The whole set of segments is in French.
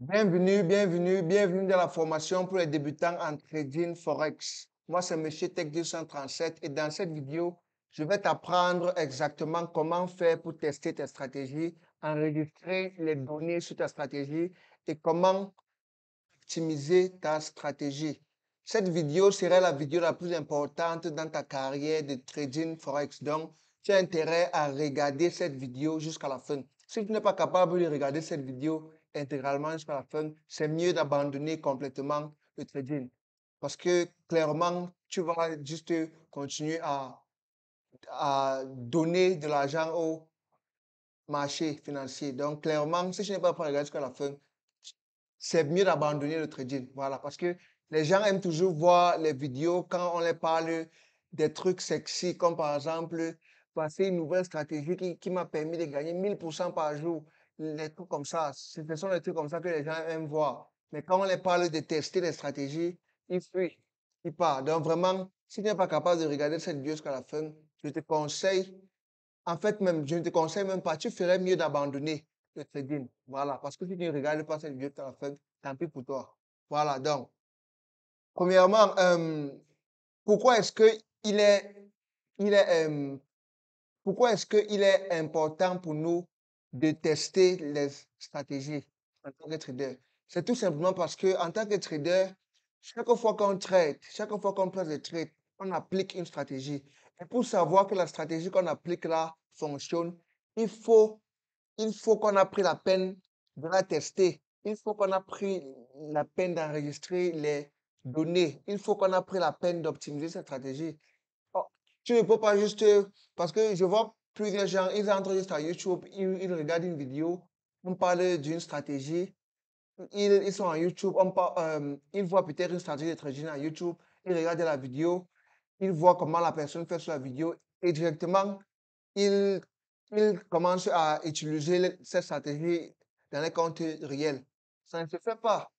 Bienvenue dans la formation pour les débutants en trading Forex. Moi, c'est Monsieur Tech 237 et dans cette vidéo, je vais t'apprendre exactement comment faire pour tester tes stratégies, enregistrer les données sur ta stratégie et comment optimiser ta stratégie. Cette vidéo sera la vidéo la plus importante dans ta carrière de trading Forex. Donc, tu as intérêt à regarder cette vidéo jusqu'à la fin. Si tu n'es pas capable de regarder cette vidéo intégralement jusqu'à la fin, c'est mieux d'abandonner complètement le trading. Parce que clairement, tu vas juste continuer à donner de l'argent au marché financier. Donc, clairement, si je n'ai pas regardé jusqu'à la fin, c'est mieux d'abandonner le trading. Voilà, parce que les gens aiment toujours voir les vidéos quand on les parle des trucs sexy, comme par exemple, passer une nouvelle stratégie qui m'a permis de gagner 1000% par jour. Les trucs comme ça, ce sont les trucs comme ça que les gens aiment voir. Mais quand on les parle de tester les stratégies, ils fuient, ils partent. Donc vraiment, si tu n'es pas capable de regarder cette vidéo jusqu'à la fin, je te conseille en fait, même, je ne te conseille même pas. Tu ferais mieux d'abandonner le trading. Voilà. Parce que si tu ne regardes pas cette vidéo à la fin, tant pis pour toi. Voilà. Donc, premièrement, pourquoi est-ce que il est, pourquoi est-ce qu'il est important pour nous de tester les stratégies en tant que trader? C'est tout simplement parce que en tant que trader, chaque fois qu'on trade, chaque fois qu'on place des trades, on applique une stratégie. Et pour savoir que la stratégie qu'on applique là fonctionne, il faut, il faut qu'on a pris la peine de la tester. Il faut qu'on a pris la peine d'enregistrer les données. Il faut qu'on a pris la peine d'optimiser cette stratégie. Oh, tu ne peux pas juste, parce que je vois plusieurs gens, ils entrent juste à YouTube, ils regardent une vidéo, on parle d'une stratégie, ils sont à YouTube, ils voient peut-être une stratégie de trading à YouTube, ils regardent la vidéo, ils voient comment la personne fait sur la vidéo et directement, ils, ils commencent à utiliser cette stratégie dans les comptes réels. Ça ne se fait pas.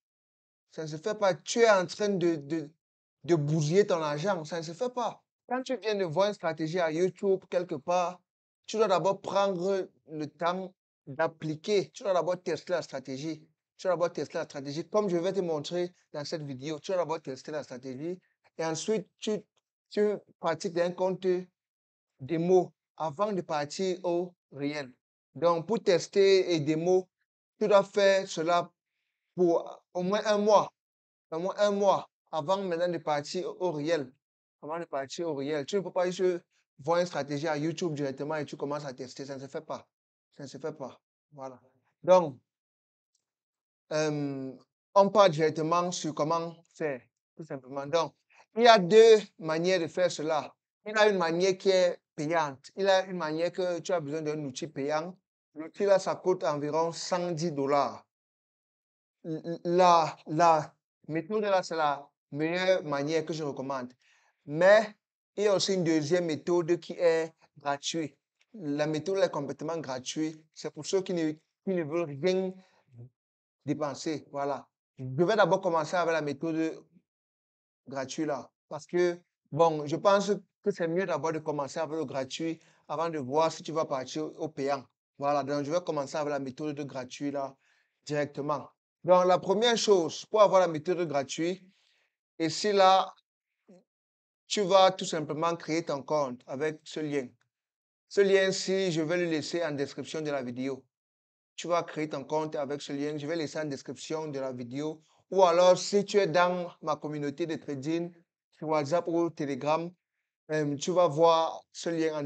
Ça ne se fait pas. Tu es en train de bousiller ton argent. Ça ne se fait pas. Quand tu viens de voir une stratégie à YouTube quelque part, tu dois d'abord prendre le temps d'appliquer. Tu dois d'abord tester la stratégie. Tu dois d'abord tester la stratégie. Comme je vais te montrer dans cette vidéo, tu dois d'abord tester la stratégie. Et ensuite, tu pratiques un compte démo avant de partir au réel. Donc, pour tester et démo, tu dois faire cela pour au moins un mois. Au moins un mois avant maintenant de partir au réel. Avant de partir au réel. Tu ne peux pas juste voir une stratégie à YouTube directement et tu commences à tester. Ça ne se fait pas. Ça ne se fait pas. Voilà. Donc, euh, on part directement sur comment faire, tout simplement. Donc, il y a deux manières de faire cela. Il y a une manière qui est payante. Il y a une manière que tu as besoin d'un outil payant. L'outil là, ça coûte environ 110 dollars. La méthode là, c'est la meilleure manière que je recommande. Mais il y a aussi une deuxième méthode qui est gratuite. La méthode est complètement gratuite. C'est pour ceux qui ne veulent rien dépenser. Voilà. Je vais d'abord commencer avec la méthode gratuite là. Parce que, bon, je pense que c'est mieux d'abord de commencer avec le gratuit avant de voir si tu vas partir au payant. Voilà. Donc, je vais commencer avec la méthode gratuite là directement. Donc, la première chose, pour avoir la méthode gratuite, ici là, tu vas tout simplement créer ton compte avec ce lien. Ce lien-ci, je vais le laisser en description de la vidéo. Tu vas créer ton compte avec ce lien, je vais laisser en description de la vidéo. Ou alors, si tu es dans ma communauté de trading, sur WhatsApp ou Telegram, tu vas voir ce lien en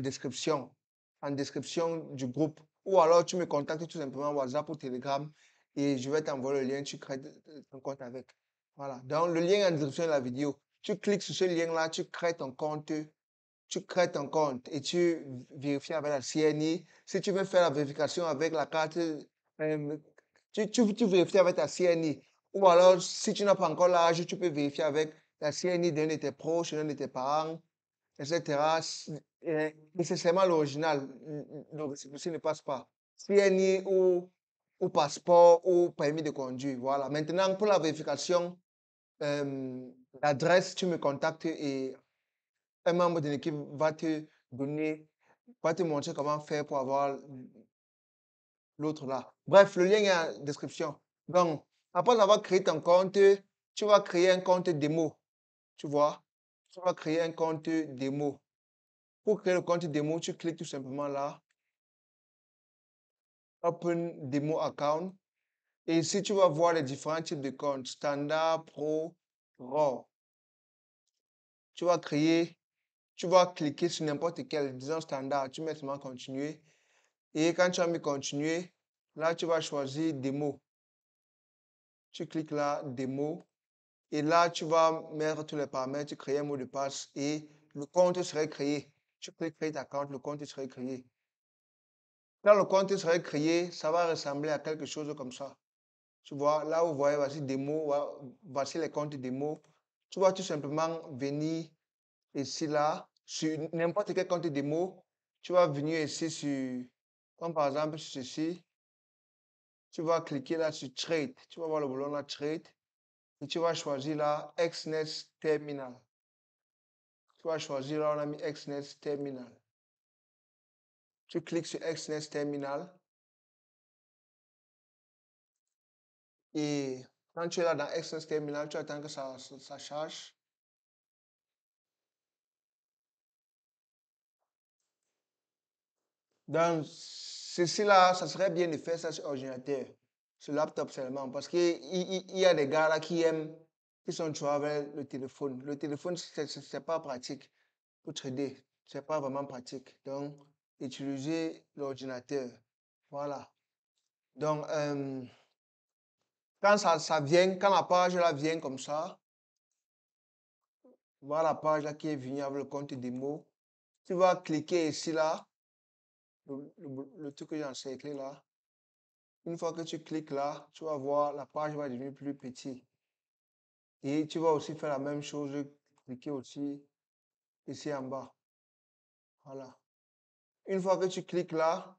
description du groupe. Ou alors, tu me contactes tout simplement WhatsApp ou Telegram et je vais t'envoyer le lien, tu crées ton compte avec. Voilà. Donc, le lien est en description de la vidéo. Tu cliques sur ce lien-là, tu crées ton compte et tu vérifies avec la CNI. Si tu veux faire la vérification avec la carte, tu vérifies avec ta CNI. Ou alors, si tu n'as pas encore l'âge, tu peux vérifier avec la CNI d'un de tes proches, d'un de tes parents, etc. Nécessairement l'original, le récépissé ne passe pas. CNI ou passeport ou permis de conduire. Voilà. Maintenant, pour la vérification, l'adresse, tu me contactes et un membre de l'équipe va te donner, va te montrer comment faire pour avoir l'autre là. Bref, le lien est en description. Donc, Après avoir créé ton compte, tu vas créer un compte démo. Tu vois? Tu vas créer un compte démo. Pour créer le compte démo, tu cliques tout simplement là. Open Demo Account. Et ici, tu vas voir les différents types de comptes. Standard, Pro, RAW. Tu vas cliquer sur n'importe quel, disons standard. Tu mets seulement continuer. Et quand tu as mis continuer, là, tu vas choisir démo. Tu cliques là, démo. Et là, tu vas mettre tous les paramètres, tu crées un mot de passe et le compte serait créé. Tu cliques créer ta compte, le compte serait créé. Quand le compte serait créé, ça va ressembler à quelque chose comme ça. Tu vois, là où vous voyez, voici démo, voici les comptes démo. Tu vas tout simplement venir ici, là, sur n'importe quel compte démo. Tu vas venir ici sur, comme par exemple sur ceci. Tu vas cliquer là sur Trade. Tu vas voir le boulon là, Trade. Et tu vas choisir là, XNET Terminal. Tu vas choisir là, on a mis XNET Terminal. Tu cliques sur XNET Terminal. Et quand tu es là dans XNET Terminal, tu attends que ça charge. Donc, ceci là, ça serait bien de faire ça sur ordinateur, sur laptop seulement, parce qu'il y a des gars là qui aiment, qui sont toujours avec le téléphone. Le téléphone, c'est pas pratique pour trader, c'est pas vraiment pratique. Donc, utiliser l'ordinateur. Voilà. Donc, quand ça vient, quand la page là vient comme ça, voilà la page là qui est venue avec le compte démo, tu vas cliquer ici là, le truc que j'ai encerclé là. Une fois que tu cliques là, tu vas voir la page va devenir plus petite. Et tu vas aussi faire la même chose, cliquer aussi ici en bas. Voilà. Une fois que tu cliques là,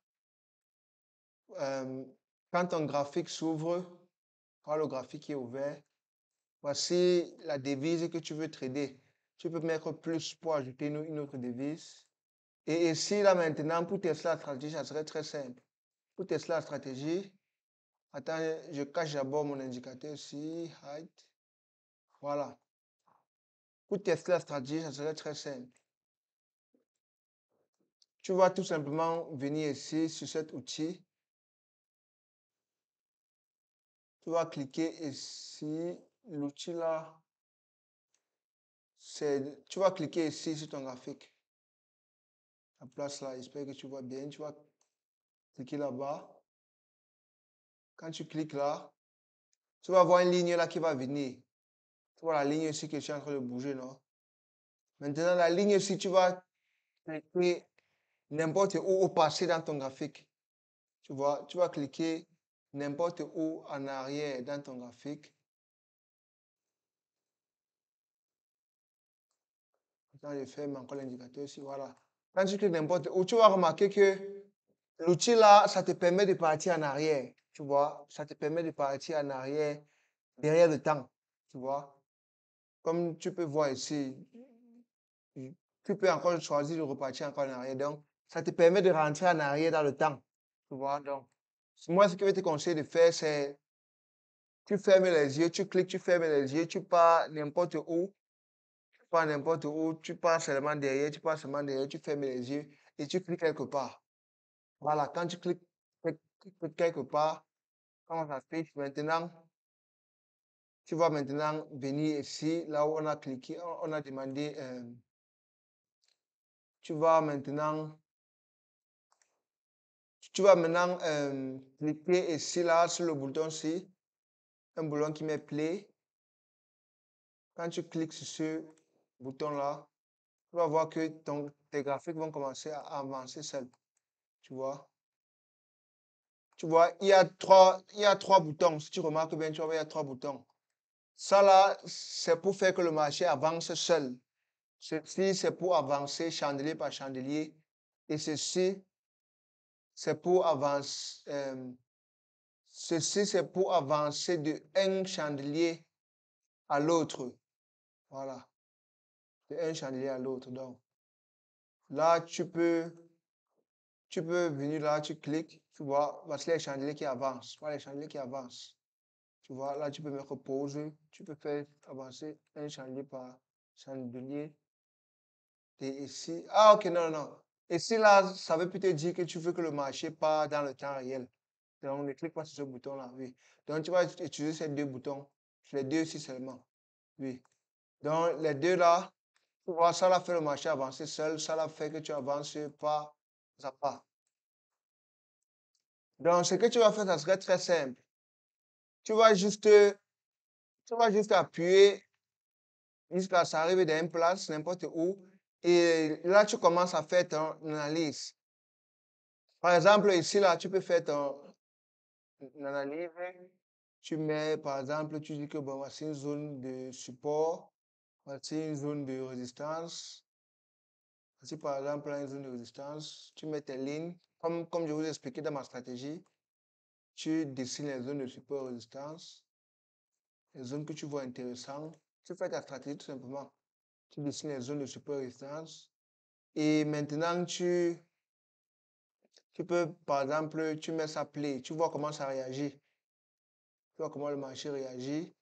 quand ton graphique s'ouvre, quand le graphique est ouvert, voici la devise que tu veux trader. Tu peux mettre plus pour ajouter une autre devise. Et ici, là maintenant, pour tester la stratégie, ça serait très simple. Pour tester la stratégie, attends, je cache d'abord mon indicateur ici, height. Voilà. Pour tester la stratégie, ça serait très simple. Tu vas tout simplement venir ici sur cet outil. Tu vas cliquer ici. L'outil là, tu vas cliquer ici sur ton graphique. La place là, j'espère que tu vois bien. Tu vas cliquer là-bas. Quand tu cliques là, tu vas voir une ligne là qui va venir. Tu vois la ligne ici que je suis en train de bouger, non? Maintenant, la ligne ici, tu vas cliquer n'importe où au passé dans ton graphique. Tu vois, tu vas cliquer n'importe où en arrière dans ton graphique. Quand je ferme encore l'indicateur ici, voilà. Quand tu cliques n'importe où, tu vas remarquer que l'outil là, ça te permet de partir en arrière. Tu vois, ça te permet de partir en arrière derrière le temps. Tu vois, comme tu peux voir ici, tu peux encore choisir de repartir encore en arrière. Donc, ça te permet de rentrer en arrière dans le temps. Tu vois, donc, moi, ce que je te conseille de faire, c'est tu fermes les yeux, tu cliques, tu fermes les yeux, tu pars n'importe où. Pas n'importe où, tu passes seulement derrière, tu passes seulement derrière, tu fermes les yeux et tu cliques quelque part. Voilà, quand tu cliques quelque part, quand ça s'affiche, maintenant, tu vas maintenant venir ici, là où on a cliqué, on a demandé, tu vas maintenant, cliquer ici, là, sur le bouton-ci, un bouton qui met play. Quand tu cliques sur ce bouton-là, tu vas voir que tes graphiques vont commencer à avancer seuls. Tu vois? Tu vois, il y a trois boutons. Si tu remarques bien, tu vois, il y a trois boutons. Ça là, c'est pour faire que le marché avance seul. Ceci, c'est pour avancer chandelier par chandelier. Et ceci, c'est pour avancer. Ceci, c'est pour avancer de un chandelier à l'autre. Voilà. De un chandelier à l'autre. Donc, là, tu peux venir là, tu cliques, tu vois, voici les chandeliers qui avancent. Voilà les chandeliers qui avancent. Tu vois, là, tu peux mettre pause. Tu peux faire avancer un chandelier par chandelier. Et ici, ah, ok, non, non. Ici, là, ça veut peut-être dire que tu veux que le marché part dans le temps réel. Donc, ne clique pas sur ce bouton-là, oui. Donc, tu vas utiliser ces deux boutons. Les deux ici seulement. Oui. Donc, les deux là, tu vois, ça là fait le marché avancer seul. Ça là fait que tu avances pas à pas. Donc, ce que tu vas faire, ça serait très simple. Tu vas juste, tu vas juste appuyer jusqu'à ça arrive dans une place, n'importe où. Et là, tu commences à faire ton analyse. Par exemple, ici, là, tu peux faire ton analyse. Tu mets, par exemple, tu dis que bon, voici une zone de support, voici une zone de résistance. Voici, par exemple, une zone de résistance. Tu mets tes lignes. Comme je vous ai expliqué dans ma stratégie, tu dessines les zones de support et résistance, les zones que tu vois intéressantes. Tu fais ta stratégie tout simplement. Tu dessines les zones de support et résistance. Et maintenant, tu peux, par exemple, tu mets ça play. Tu vois comment ça réagit. Tu vois comment le marché réagit.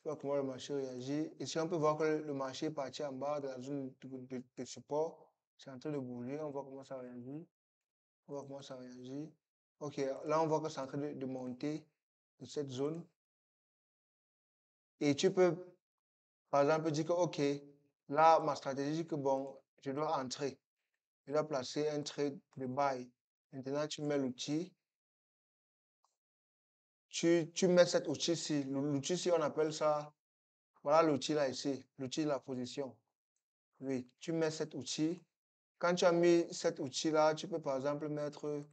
Tu vois comment le marché réagit. Ici, on peut voir que le marché est parti en bas de la zone de support. C'est en train de bouger. On voit comment ça réagit. On voit comment ça réagit. OK, là, on voit que c'est en train de monter de cette zone. Et tu peux, par exemple, dire que, OK, là, ma stratégie, dit que bon, je dois entrer. Je dois placer un trade de buy. Maintenant, tu mets l'outil. Tu mets cet outil-ci. L'outil-ci, on appelle ça, voilà l'outil là ici, l'outil de la position. Oui, tu mets cet outil. Quand tu as mis cet outil-là, tu peux par exemple mettre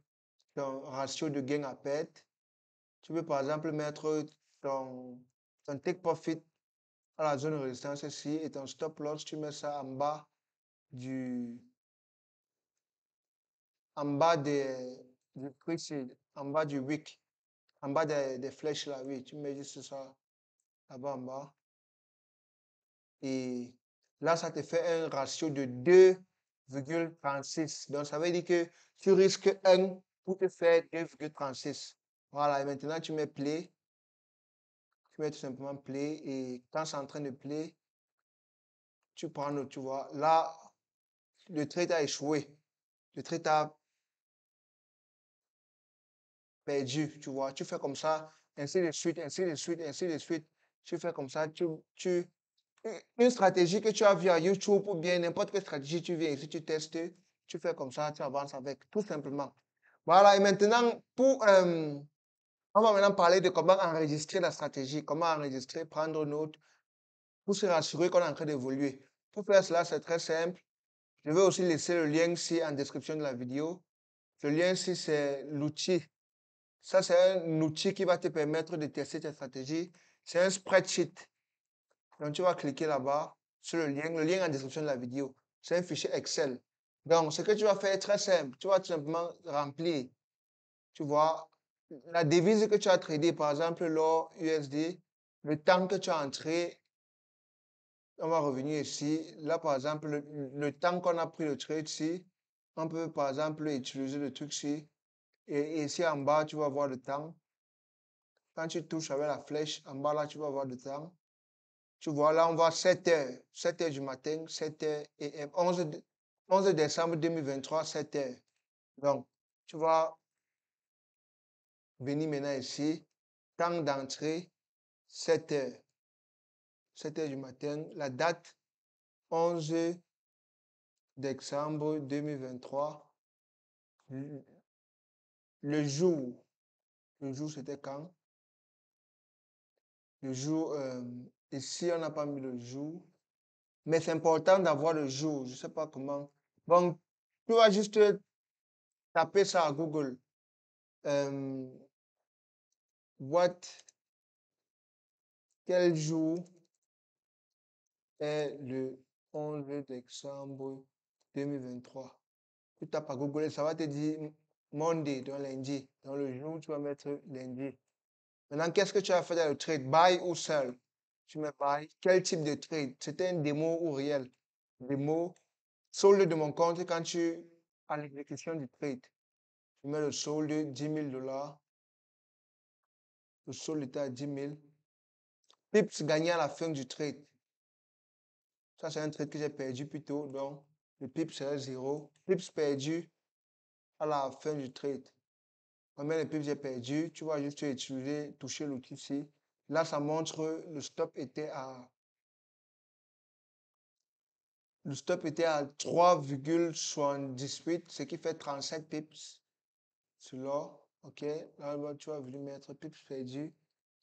ton ratio de gain à perte. Tu peux par exemple mettre ton take profit à la zone de résistance ici et ton stop loss, tu mets ça du, en bas du prix, en bas du wick, en bas des flèches là, oui, tu mets juste ça là-bas en bas. Et là, ça te fait un ratio de 2,36. Donc, ça veut dire que tu risques 1 pour te faire 2,36. Voilà, et maintenant, tu mets play. Tu mets tout simplement play. Et quand c'est en train de play, tu prends le, tu vois. Là, le trade a échoué. Le trade a perdu, tu vois. Tu fais comme ça, ainsi de suite, ainsi de suite, ainsi de suite. Tu fais comme ça, une stratégie que tu as vue à YouTube ou bien n'importe quelle stratégie, tu viens ici, tu testes, tu fais comme ça, tu avances avec, tout simplement. Voilà, et maintenant, on va maintenant parler de comment enregistrer la stratégie, comment enregistrer, prendre note, pour se rassurer qu'on est en train d'évoluer. Pour faire cela, c'est très simple. Je vais aussi laisser le lien ici en description de la vidéo. Le lien ici, c'est l'outil. Ça, c'est un outil qui va te permettre de tester ta stratégie. C'est un spreadsheet. Donc, tu vas cliquer là-bas sur le lien en description de la vidéo. C'est un fichier Excel. Donc, ce que tu vas faire est très simple. Tu vas tout simplement remplir, tu vois, la devise que tu as tradée, par exemple, l'or USD, le temps que tu as entré. On va revenir ici. Là, par exemple, le temps qu'on a pris le trade ici, on peut, par exemple, utiliser le truc ici. Et ici, en bas, tu vas voir le temps. Quand tu touches avec la flèche, en bas, là, tu vas voir le temps. Tu vois, là, on voit 7 heures. 7 heures du matin, 7 heures et 11 décembre 2023, 7 heures. Donc, tu vas venir maintenant ici. Temps d'entrée, 7 heures. 7 heures du matin. La date, 11 décembre 2023. Le jour, c'était quand? Le jour, ici, on n'a pas mis le jour. Mais c'est important d'avoir le jour. Je ne sais pas comment. Bon, tu vas juste taper ça à Google. Quel jour est le 11 décembre 2023? Tu tapes à Google et ça va te dire Monday, donc lundi. Dans le jour, tu vas mettre lundi. Maintenant, qu'est-ce que tu as fait dans le trade? Buy ou sell? Tu mets buy. Quel type de trade? C'était un démo ou réel? Démo. Solde de mon compte quand tu as l'exécution du trade. Tu mets le solde, $10 000. Le solde était à 10 000. Pips gagné à la fin du trade. Ça, c'est un trade que j'ai perdu plus tôt. Donc, le pips serait 0. Pips perdu à la fin du trade. Combien de pips j'ai perdu? Tu vas juste utiliser, toucher l'outil ici. Là, ça montre le stop était à 3,78, ce qui fait 37 pips. C'est là. OK. Là, tu vas venir mettre pips perdu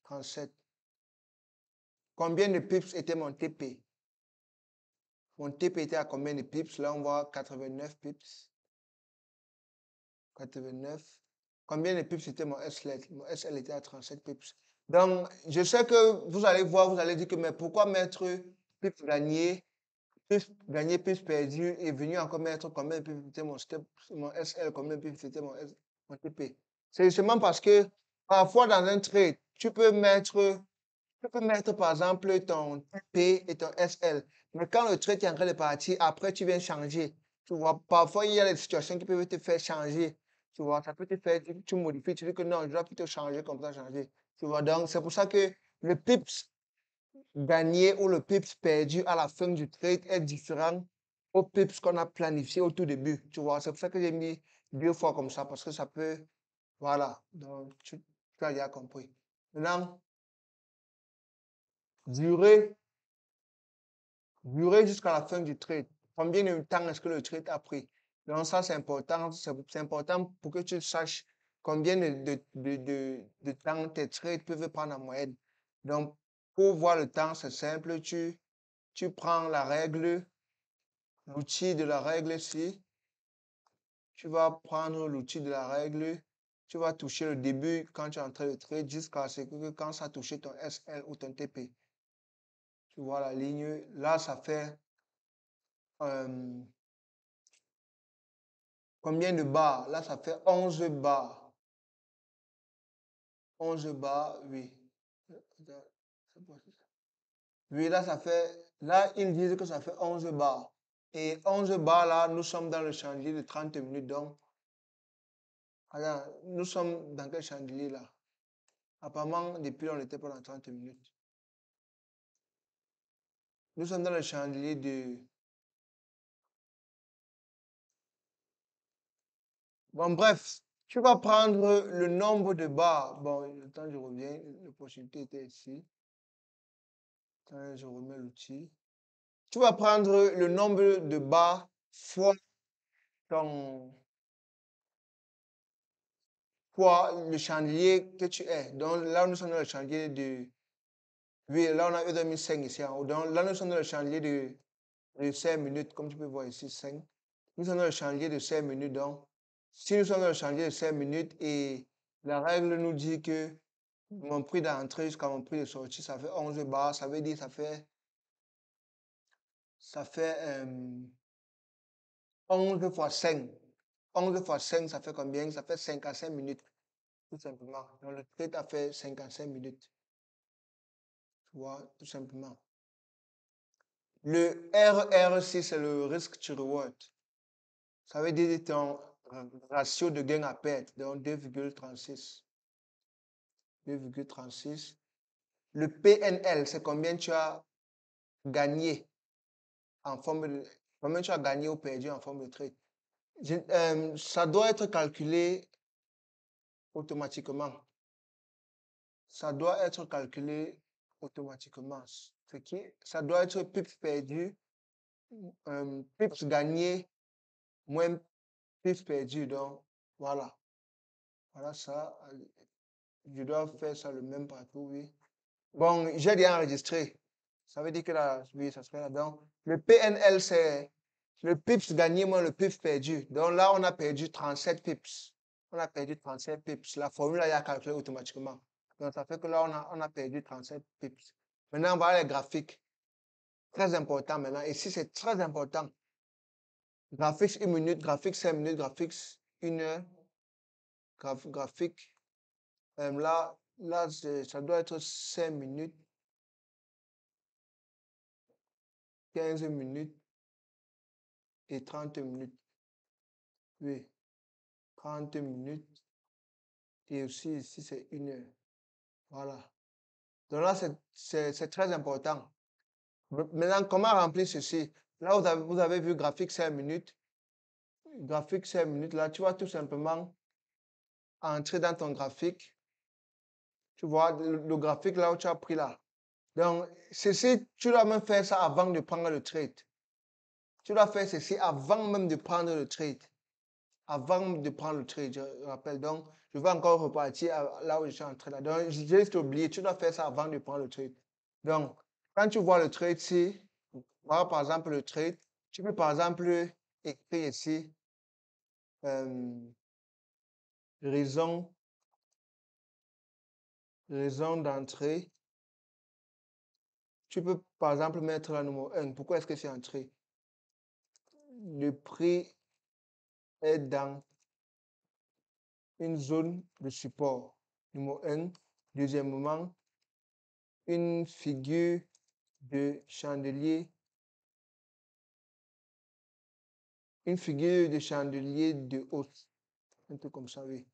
37. Combien de pips était mon TP? Mon TP était à combien de pips? Là, on voit 89 pips. 89. Combien de pips était mon SL? Mon SL était à 37 pips. Donc, je sais que vous allez voir, vous allez dire que, mais pourquoi mettre pips gagné, pips perdu et venir encore mettre combien de pips était mon SL, combien de pips était mon TP? C'est justement parce que parfois dans un trade, tu peux mettre par exemple ton TP et ton SL. Mais quand le trade est en train de partir, après tu viens changer. Tu vois, parfois il y a des situations qui peuvent te faire changer. Tu vois, ça peut te faire, tu modifies, tu dis que non, je dois plutôt changer comme ça, changer. Tu vois, donc c'est pour ça que le pips gagné ou le pips perdu à la fin du trade est différent au pips qu'on a planifié au tout début. Tu vois, c'est pour ça que j'ai mis 2 fois comme ça, parce que ça peut, voilà, donc tu as déjà compris. Maintenant, durée jusqu'à la fin du trade. Combien de temps est-ce que le trade a pris? Donc ça, c'est important. C'est important pour que tu saches combien de temps tes trades peuvent prendre en moyenne. Donc, pour voir le temps, c'est simple. Tu prends la règle, l'outil de la règle ici. Tu vas prendre l'outil de la règle. Tu vas toucher le début quand tu es en train de trade jusqu'à ce que quand ça a touché ton SL ou ton TP. Tu vois la ligne. Là, ça fait combien de barres? Là, ça fait 11 barres. 11 barres, oui. Oui, là, ça fait... Là, ils disent que ça fait 11 barres. Et 11 barres, là, nous sommes dans le chandelier de 30 minutes. Donc, alors, nous sommes dans quel chandelier, là? Apparemment, depuis, on n'était pas dans 30 minutes. Nous sommes dans le chandelier de... Bon, bref, tu vas prendre le nombre de barres. Bon, le temps je reviens, l'opportunité était ici. Je remets l'outil. Tu vas prendre le nombre de barres fois le chandelier que tu es. Donc là, nous sommes dans le chandelier de... Oui, là, on a mis 5 ici en haut. Donc là, nous sommes dans le chandelier de 5 minutes, comme tu peux voir ici, 5. Nous sommes dans le chandelier de 5 minutes. Donc, si nous sommes dans le chandelier de 5 minutes et la règle nous dit que mon prix d'entrée jusqu'à mon prix de sortie, ça fait 11 barres, ça veut dire ça fait 11 fois 5. 11 fois 5, ça fait combien? Ça fait 55 minutes, tout simplement. Donc, le trade a fait 55 minutes. Tu vois, tout simplement. Le RRC, c'est le risk to reward. Ça veut dire ton ratio de gain à perte, donc 2,36. 2,36. Le PNL, c'est combien tu as gagné en forme de... Combien tu as gagné ou perdu en forme de trade. Ça doit être calculé automatiquement. Ça doit être calculé automatiquement. Ça doit être pips perdu, pips gagné, moins pips perdu. Donc, voilà. Voilà ça. Je dois faire ça le même partout, oui. Bon, j'ai déjà enregistré. Ça veut dire que là, oui, ça serait là. Donc, le PNL, c'est le pips gagné moins le pips perdu. Donc là, on a perdu 37 pips. On a perdu 37 pips. La formule, elle a calculé automatiquement. Donc, ça fait que là, on a perdu 37 pips. Maintenant, on va voir les graphiques. Très important maintenant. Ici, c'est très important. Graphique 1 minute, graphique 5 minutes, graphique 1 heure, graphique. Là, ça doit être 5 minutes, 15 minutes et 30 minutes. Oui, 30 minutes. Et aussi ici, c'est 1 heure. Voilà. Donc là, c'est très important. Maintenant, comment remplir ceci? Là, vous avez vu graphique 5 minutes. Graphique 5 minutes, là, tu vas tout simplement entrer dans ton graphique. Tu vois le graphique là où tu as pris là. Donc, ceci, tu dois même faire ça avant de prendre le trade. Tu dois faire ceci avant même de prendre le trade. Avant de prendre le trade, je rappelle. Donc, je vais encore repartir là où je suis entré là. Donc, j'ai juste oublié, tu dois faire ça avant de prendre le trade. Donc, quand tu vois le trade ici, voilà par exemple le trade, tu peux par exemple écrire ici euh, raison, raison d'entrée. Tu peux par exemple mettre la numéro 1. Pourquoi est-ce que c'est entré? Le prix est dans une zone de support. Numéro 1. Deuxièmement, une figure de chandelier. Une figure de chandelier de hausse. Un truc comme ça, oui.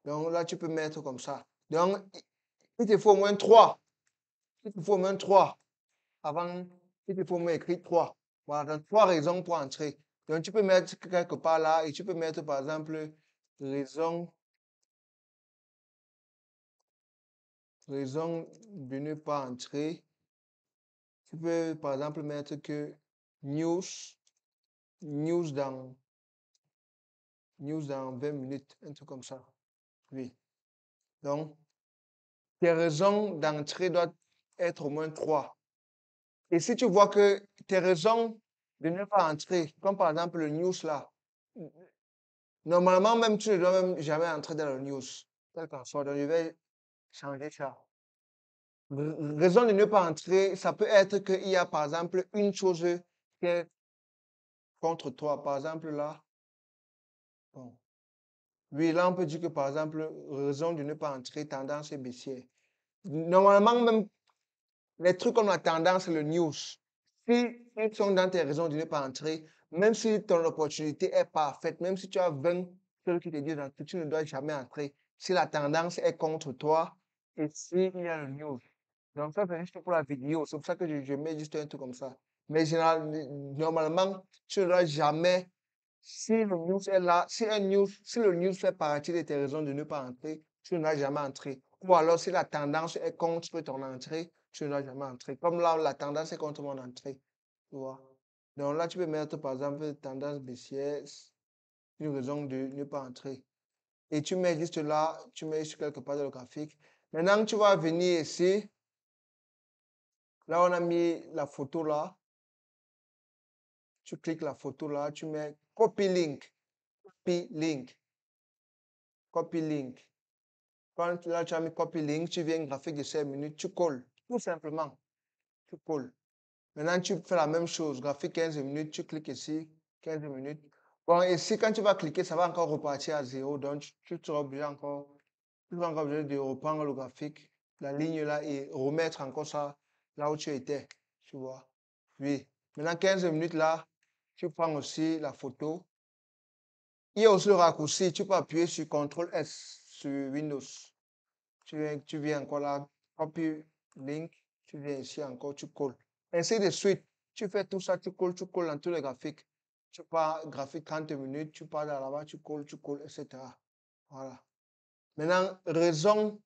Donc là, tu peux mettre comme ça. Donc, il te faut au moins 3. Il te faut au moins 3. Avant, il te faut au moins écrire 3. Voilà, donc 3 raisons pour entrer. Donc, tu peux mettre quelque part là et tu peux mettre par exemple raison de ne pas entrer. Tu peux par exemple mettre que news, news dans, news dans 20 minutes, un truc comme ça. Oui. Donc, tes raisons d'entrée doivent être au moins 3. Et si tu vois que tes raisons de ne pas entrer, comme par exemple le news là, normalement même tu ne dois même jamais entrer dans le news. Tel qu'en soit, donc je vais changer ça. Raison de ne pas entrer, ça peut être qu'il y a par exemple une chose qui est contre toi. Par exemple là, bon. Oui, là on peut dire que par exemple, raison de ne pas entrer, tendance baissière. Normalement même, les trucs comme la tendance, le news, si ils sont dans tes raisons de ne pas entrer, même si ton opportunité est parfaite, même si tu as 20 ceux qui te disent d'entrer, tu ne dois jamais entrer. Si la tendance est contre toi et s'il y a le news. Donc ça, c'est juste pour la vidéo. C'est pour ça que je mets juste un truc comme ça. Mais normalement, tu ne dois jamais, si le news est là, si le news fait partie de tes raisons de ne pas entrer, tu ne dois jamais entrer. Ou alors, si la tendance est contre ton entrée, tu ne dois jamais entrer. Comme là, la tendance est contre mon entrée. Tu vois. Donc là, tu peux mettre, par exemple, tendance baissière, une raison de ne pas entrer. Et tu mets juste là, tu mets juste quelque part dans le graphique. Maintenant, tu vas venir ici. Là, on a mis la photo là. Tu cliques la photo là, tu mets copy link. Copy link. Copy link. Quand là, tu as mis copy link, tu viens graphique de 5 minutes, tu colles. Tout simplement. Tu colles. Maintenant, tu fais la même chose. Graphique 15 minutes, tu cliques ici, 15 minutes. Bon, ici, quand tu vas cliquer, ça va encore repartir à 0. Donc, tu seras obligé encore, tu seras encore obligé de reprendre le graphique, la ligne là, et remettre encore ça là où tu étais. Tu vois. Oui. Maintenant, 15 minutes là, tu prends aussi la photo. Il y a aussi le raccourci. Tu peux appuyer sur CTRL S sur Windows. Tu viens encore là, copy link, tu viens ici encore, tu colles. Ainsi de suite. Tu fais tout ça, tu colles dans tous les graphiques. Tu pars graphique 30 minutes, tu pars là-bas, tu colles, etc. Voilà. Maintenant, raison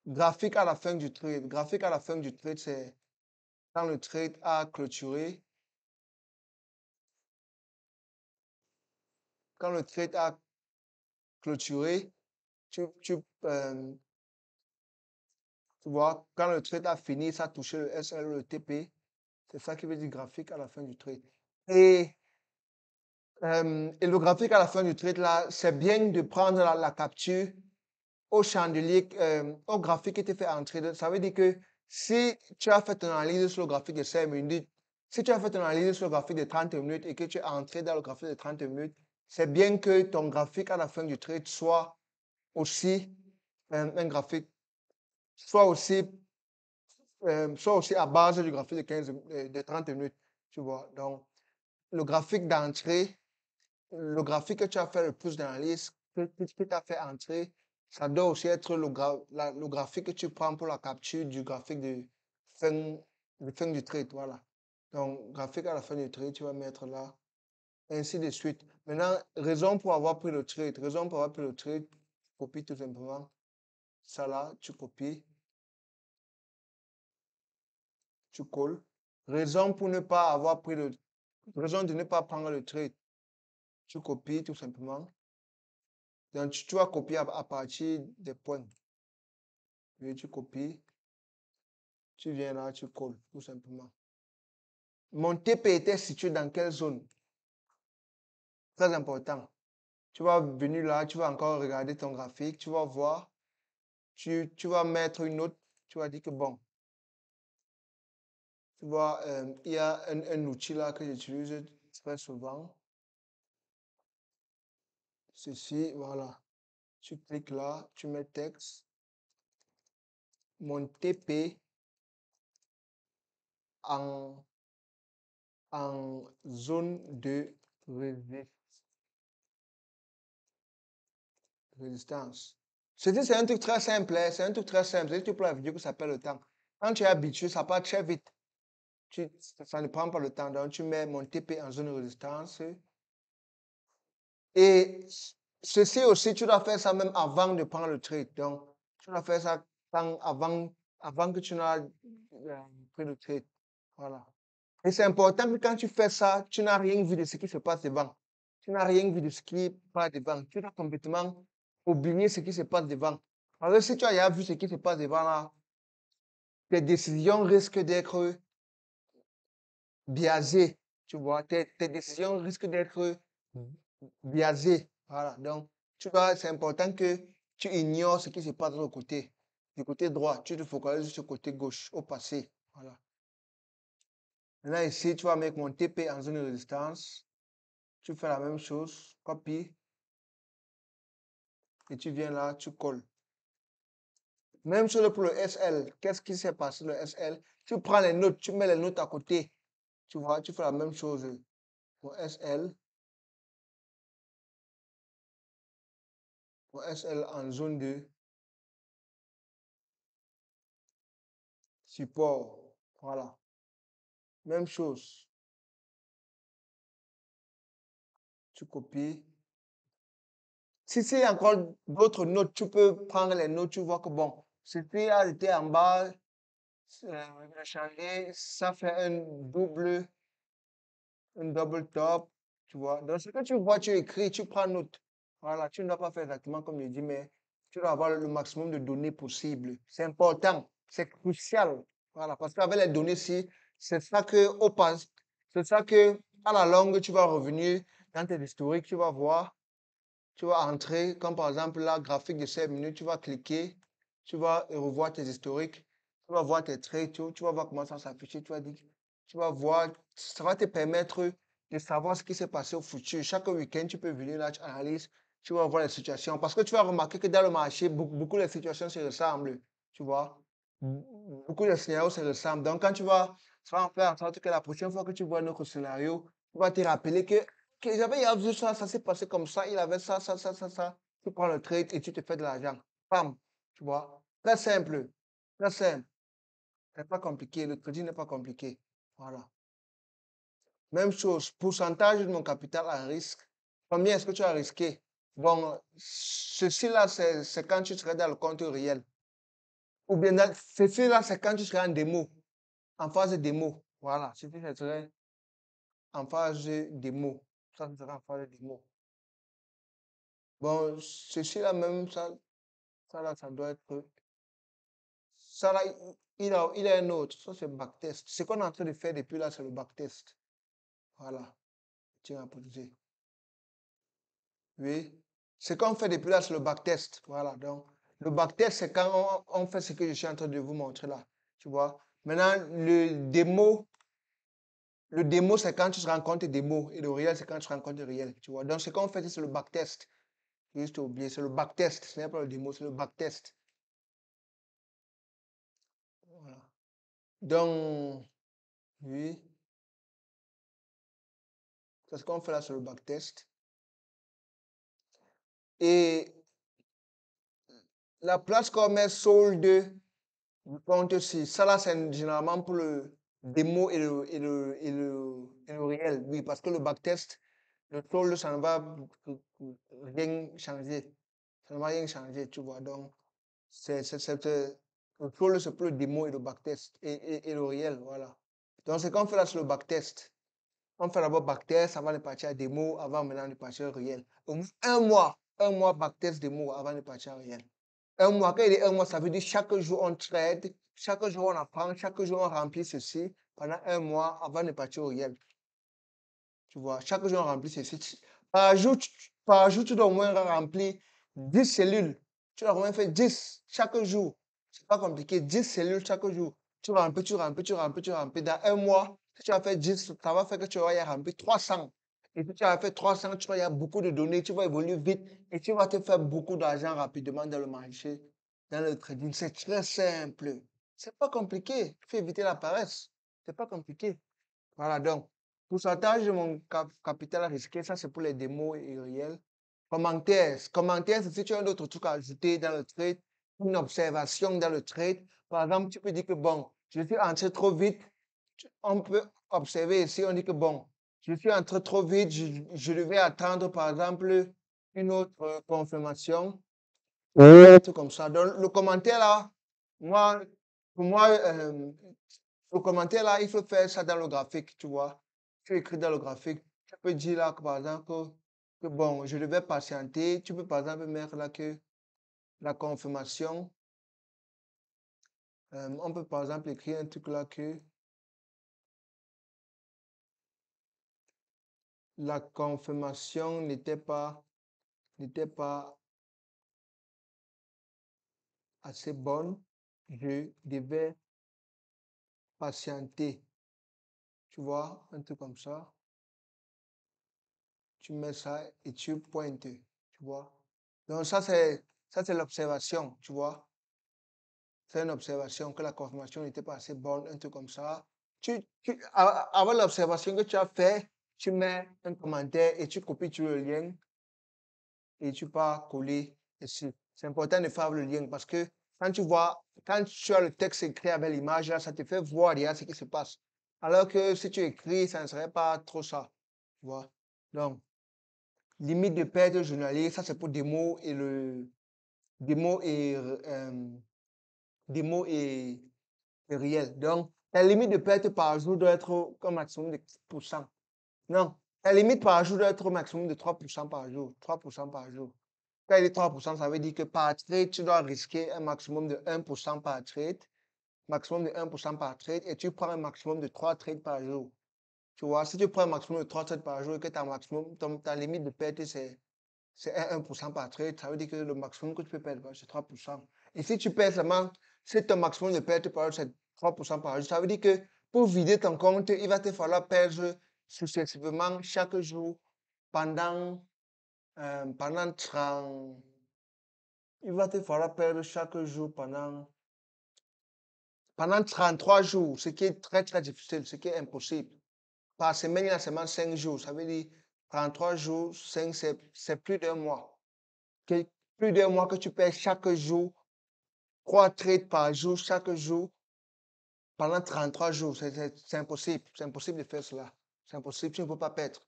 graphique à la fin du trade. Graphique à la fin du trade, c'est quand le trade a clôturé. Quand le trade a clôturé, tu vois, quand le trade a fini, ça a touché le SL, le TP. C'est ça qui veut dire graphique à la fin du trade. Et le graphique à la fin du trade, là, c'est bien de prendre la capture au chandelier, au graphique qui te fait entrer. Ça veut dire que si tu as fait une analyse sur le graphique de 5 minutes, si tu as fait une analyse sur le graphique de 30 minutes et que tu es entré dans le graphique de 30 minutes, c'est bien que ton graphique à la fin du trade soit aussi un graphique, soit aussi, soit aussi à base du graphique de, de 30 minutes. Tu vois. Donc, le graphique d'entrée, le graphique que tu as fait le plus d'analyse, que tu as fait entrer, Ça doit aussi être le graphique que tu prends pour la capture du graphique fin, de fin du trade. Voilà. Donc, graphique à la fin du trade, tu vas mettre là, ainsi de suite. Maintenant, raison pour avoir pris le trade. Raison pour avoir pris le trade, copie tout simplement. Ça là, tu copies, tu colles. Raison pour ne pas avoir pris le... Raison de ne pas prendre le trade. Tu copies tout simplement. Donc, tu vas copier à partir des points. Et tu copies. Tu viens là, tu colles, tout simplement. Mon TP était situé dans quelle zone? Très important. Tu vas venir là, tu vas encore regarder ton graphique, tu vas voir, tu vas mettre une note, tu vas dire que bon, tu vois, il y a un outil là que j'utilise très souvent. Ceci, voilà. Tu cliques là, tu mets texte. Mon TP en, en zone de résistance. C'est un truc très simple, hein, c'est un truc très simple. C'est pour la vidéo que ça s'appelle le temps. Quand tu es habitué, ça part très vite. Ça ne prend pas le temps. Donc, tu mets mon TP en zone de résistance. Et ceci aussi, tu dois faire ça même avant de prendre le trade. Donc, tu dois faire ça avant que tu n'aies pris le trade. Voilà. Et c'est important que quand tu fais ça, tu n'as rien vu de ce qui se passe devant. Tu n'as rien vu de ce qui passe devant. Tu dois complètement oublier ce qui se passe devant. Parce que si tu as déjà vu ce qui se passe devant là, tes décisions risquent d'être biaisées. Tu vois, tes décisions risquent d'être biaisées. Voilà. Donc, c'est important que tu ignores ce qui se passe de l'autre côté. Du côté droit, tu te focalises sur le côté gauche, au passé. Voilà. Là, ici, tu vas mettre mon TP en zone de résistance. Tu fais la même chose, copie, et tu viens là, tu colles. Même chose pour le SL. Qu'est-ce qui s'est passé le SL? Tu prends les notes, tu mets les notes à côté. Tu vois, tu fais la même chose pour SL. Pour SL en zone de support. Voilà. Même chose. Tu copies. Si c'est encore d'autres notes, tu peux prendre les notes, tu vois que bon, c'était a été en bas, changer, ça fait un double top, tu vois. Donc, ce que tu vois, tu écris, tu prends note. Voilà, tu ne dois pas faire exactement comme je dis, mais tu dois avoir le maximum de données possible. C'est important, c'est crucial. Voilà, parce qu'avec les données, si, c'est ça que, c'est ça que, à la longue, tu vas revenir dans tes historiques, tu vas voir, tu vas entrer, comme par exemple là, graphique de 5 minutes, tu vas cliquer, tu vas revoir tes historiques, tu vas voir tes traits, tu vas voir comment ça s'affiche, tu vas voir, ça va te permettre de savoir ce qui s'est passé au futur. Chaque week-end, tu peux venir là, tu analyses, tu vas voir les situations. Parce que tu vas remarquer que dans le marché, beaucoup de situations se ressemblent, tu vois. Beaucoup de scénarios se ressemblent. Donc, quand ça va faire en sorte que la prochaine fois que tu vois notre scénario, tu vas te rappeler que j'avais vu ça, ça s'est passé comme ça, il avait ça. Tu prends le trade et tu te fais de l'argent. Bam, tu vois. Très simple. Très simple. C'est pas compliqué. Le crédit n'est pas compliqué. Voilà. Même chose. Pourcentage de mon capital à risque. Combien est-ce que tu as risqué? Bon, ceci-là, c'est quand tu serais dans le compte réel. Ou bien, ceci-là, c'est quand tu serais en démo. En phase de démo. Voilà. Ceci, ça serait en phase de démo. Ça serait en phase de démo. Bon, ceci-là même, ça là, ça doit être. Ça là, il a un autre. Ça, c'est backtest. Ce qu'on est en train de faire depuis là, c'est le backtest. Voilà. Tiens à poser. Oui. Ce qu'on fait depuis là, c'est le backtest. Voilà. Donc, le backtest, c'est quand on fait ce que je suis en train de vous montrer là. Tu vois. Maintenant, le démo, c'est quand tu te rends compte des démos. Et le réel, c'est quand tu te rends compte du réel. Tu vois. Donc, ce qu'on fait, c'est le backtest. Juste oublier, c'est le backtest. Ce n'est pas le démo, c'est le backtest. Voilà. Donc, oui. C'est ce qu'on fait là sur le backtest. Et la place qu'on met solde du compte 6. Ça là, c'est généralement pour le démo et le réel. Oui, parce que le backtest, le solde, ça ne va rien changer. Ça ne va rien changer, tu vois. Donc, le solde, c'est pour le démo et le backtest et le réel, voilà. Donc, ce qu'on fait là, c'est le backtest. On fait d'abord backtest avant de partir à démo, avant maintenant de partir au réel. Au moins un mois backtest démo avant de partir au réel. Un mois, quand il dit un mois, ça veut dire chaque jour on trade, chaque jour on apprend, chaque jour on remplit ceci pendant un mois avant de partir au réel. Tu vois, chaque jour on remplit ceci. Par jour, tu dois au moins remplir 10 cellules. Tu dois au moins faire 10 chaque jour. C'est pas compliqué, 10 cellules chaque jour. Tu remplis, tu remplis, tu remplis, tu remplis. Dans un mois, si tu as fait 10, ça va faire que tu vas y remplir 300. Et si tu as fait 300, tu vas y avoir beaucoup de données, tu vas évoluer vite et tu vas te faire beaucoup d'argent rapidement dans le marché, dans le trading. C'est très simple. C'est pas compliqué. Il faut éviter la paresse. C'est pas compliqué. Voilà, donc, pourcentage de mon capital risqué, ça c'est pour les démos et réels. Commentaires. Commentaires, c'est si tu as un autre truc à ajouter dans le trade, une observation dans le trade. Par exemple, tu peux dire que bon, je suis entré trop vite. On peut observer ici, on dit que bon, je suis entré trop vite, je devais attendre par exemple une autre confirmation. Un truc comme ça. Donc, le commentaire là, moi, pour moi, le commentaire là, il faut faire ça dans le graphique, tu vois. Tu écris dans le graphique. Tu peux dire là, que, par exemple, que bon, je devais patienter. Tu peux par exemple mettre là que la confirmation. On peut par exemple écrire un truc là que la confirmation n'était pas assez bonne. Je devais patienter. Tu vois, un truc comme ça. Tu mets ça et tu pointes, tu vois. Donc ça c'est l'observation, tu vois. C'est une observation que la confirmation n'était pas assez bonne, un truc comme ça. Avant l'observation que tu as fait, tu mets un commentaire et tu copies le lien et tu pars coller ici. C'est important de faire le lien parce que quand tu as le texte écrit avec l'image, ça te fait voir déjà ce qui se passe. Alors que si tu écris, ça ne serait pas trop ça. Tu vois. Donc, limite de perte journalier, ça c'est pour démo et, démo et réel. Donc, la limite de perte par jour doit être au maximum de 4%. Non, la limite par jour doit être au maximum de 3% par jour. 3% par jour. Quand il dit 3%, ça veut dire que par trade, tu dois risquer un maximum de 1% par trade, maximum de 1% par trade, et tu prends un maximum de 3 trades par jour. Tu vois, si tu prends un maximum de 3 trades par jour et que ta limite de perte, c'est 1% par trade, ça veut dire que le maximum que tu peux perdre, c'est 3%. Et si tu perds seulement, si ton maximum de perte par jour, c'est 3% par jour, ça veut dire que pour vider ton compte, il va te falloir perdre successivement chaque jour pendant, pendant 30, il va te falloir perdre chaque jour pendant 33 jours, ce qui est très, très difficile, ce qui est impossible. Par semaine, il y a seulement 5 jours. Ça veut dire 33 jours, 5, c'est plus d'un mois. Plus d'un mois que tu perds chaque jour, 3 trades par jour, chaque jour, pendant 33 jours. C'est impossible. C'est impossible de faire cela. C'est impossible. Tu ne peux pas perdre.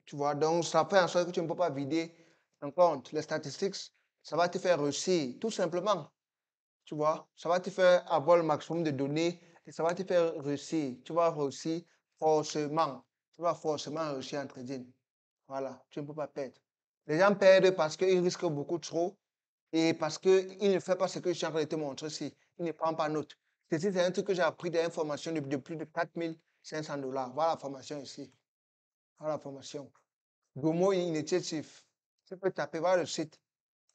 Tu vois, donc ça fait en sorte que tu ne peux pas vider ton compte. Les statistiques, ça va te faire réussir, tout simplement. Tu vois, ça va te faire avoir le maximum de données et ça va te faire réussir. Tu vas réussir forcément. Tu vas forcément réussir en trading. Voilà, tu ne peux pas perdre. Les gens perdent parce qu'ils risquent beaucoup trop et parce qu'il ne fait pas ce que je suis en train de te montrer ici. Il ne prend pas note. C'est un truc que j'ai appris d'informations de plus de 4 500 $. Voilà la formation ici. Voilà la formation. Gomo Initiative. Tu peux taper, voir le site.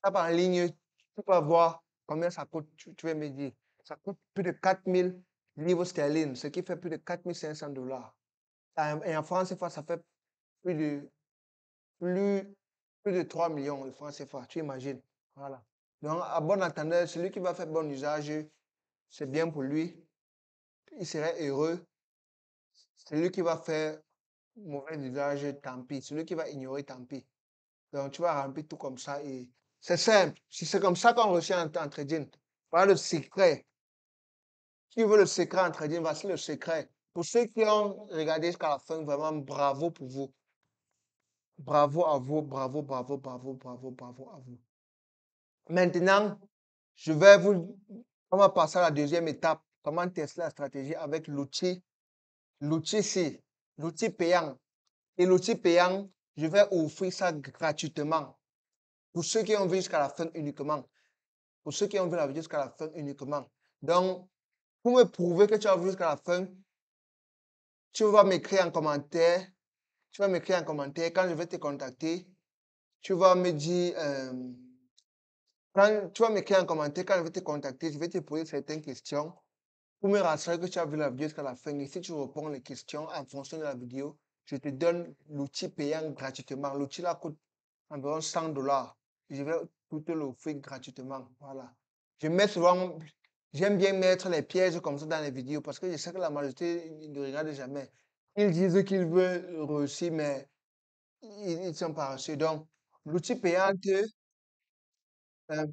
Tape en ligne, tu peux voir combien ça coûte. Tu vas me dire. Ça coûte plus de 4000 livres sterling, ce qui fait plus de 4 500 $. Et en France, ça fait plus de plus, plus de 3 millions de francs CFA, tu imagines. Voilà. Donc, à bon entendeur, celui qui va faire bon usage, c'est bien pour lui. Il serait heureux. Celui qui va faire mauvais usage, tant pis. Celui qui va ignorer, tant pis. Donc, tu vas remplir tout comme ça et C'est simple. Si c'est comme ça qu'on reçoit en trading. Voilà le secret. Qui veut le secret en trading, voici le secret. Pour ceux qui ont regardé jusqu'à la fin, vraiment bravo pour vous. Bravo à vous, bravo, bravo, bravo, bravo, bravo à vous. Maintenant, on va passer à la deuxième étape. Comment tester la stratégie avec l'outil. L'outil, c'est l'outil payant. Et l'outil payant, je vais offrir ça gratuitement. Pour ceux qui ont vu jusqu'à la fin uniquement. Pour ceux qui ont vu la vidéo jusqu'à la fin uniquement. Donc, pour me prouver que tu as vu jusqu'à la fin, tu vas m'écrire en commentaire. Tu vas m'écrire en commentaire quand je vais te contacter. Tu vas me dire, tu vas m'écrire en commentaire quand je vais te contacter. Je vais te poser certaines questions pour me rassurer que tu as vu la vidéo jusqu'à la fin. Et si tu réponds les questions en fonction de la vidéo, je te donne l'outil payant gratuitement. L'outil là coûte environ $100. Je vais te l'offrir gratuitement. Voilà. J'aime bien mettre les pièges comme ça dans les vidéos parce que je sais que la majorité ne regarde jamais. Ils disent qu'ils veulent réussir, mais ils ne sont pas reçus. Donc, l'outil payant, euh,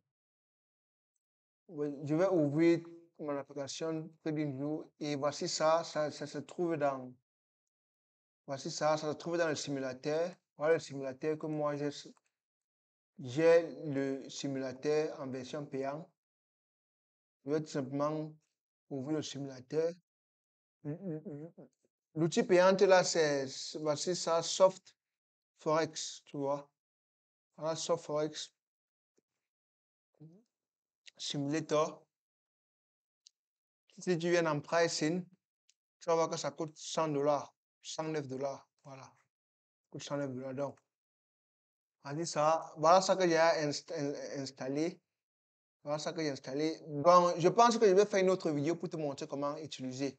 oui, je vais ouvrir mon application TradingView et voici ça se trouve voici ça se trouve dans le simulateur. Voilà le simulateur que moi j'ai le simulateur en version payante. Je vais tout simplement ouvrir le simulateur. L'outil payant là, voici ça, Soft Forex, tu vois. Voilà, Soft Forex Simulator. Si tu viens en pricing, tu vas voir que ça coûte $100, $109. Voilà, ça coûte $109. Donc, voilà ça que j'ai installé. Voilà ça que j'ai installé. Bon, je pense que je vais faire une autre vidéo pour te montrer comment utiliser.